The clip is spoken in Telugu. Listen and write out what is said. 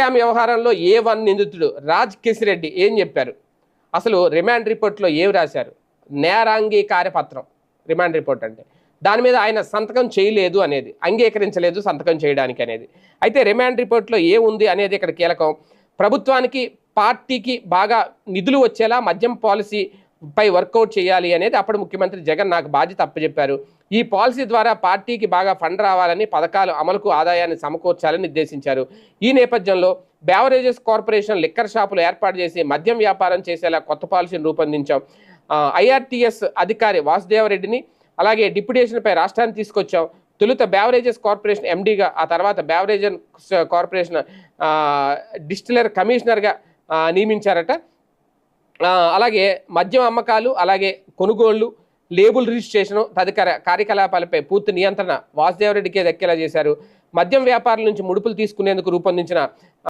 స్కామ్ వ్యవహారంలో A1 నిందితుడు రాజ్ కిసిరెడ్డి ఏం చెప్పారు, అసలు రిమాండ్ రిపోర్ట్లో ఏం రాశారు, నేరాంగీకార పత్రం రిమాండ్ రిపోర్ట్ అంటే దాని మీద ఆయన సంతకం చేయలేదు అనేది, అంగీకరించలేదు సంతకం చేయడానికి అనేది. అయితే రిమాండ్ రిపోర్ట్లో ఏముంది అనేది ఇక్కడ కీలకం. ప్రభుత్వానికి పార్టీకి బాగా నిధులు వచ్చేలా మద్యం పాలసీ పై వర్కౌట్ చేయాలి అనేది అప్పుడు ముఖ్యమంత్రి జగన్ నాకు బాధ్యత అప్పచెప్పారు. ఈ పాలసీ ద్వారా పార్టీకి బాగా ఫండ్ రావాలని, పథకాలు అమలుకు ఆదాయాన్ని సమకూర్చాలని నిర్దేశించారు. ఈ నేపథ్యంలో బెవరేజెస్ కార్పొరేషన్ లిక్కర్ షాపులు ఏర్పాటు చేసి మద్యం వ్యాపారం చేసేలా కొత్త పాలసీని రూపొందించాం. ఐఆర్టీఎస్ అధికారి వాసుదేవరెడ్డిని అలాగే డిప్యుటేషన్పై రాష్ట్రాన్ని తీసుకొచ్చాం. తొలుత బెవరేజెస్ కార్పొరేషన్ ఎండీగా, ఆ తర్వాత బెవరేజెస్ కార్పొరేషన్ డిస్టిలర్ కమిషనర్గా నియమించారట. అలాగే మద్యం అమ్మకాలు, అలాగే కొనుగోళ్లు, లేబుల్ రిజిస్ట్రేషను తదితర కార్యకలాపాలపై పూర్తి నియంత్రణ వాసుదేవరెడ్డికే దక్కేలా చేశారు. మద్యం వ్యాపారం నుంచి ముడుపులు తీసుకునేందుకు రూపొందించిన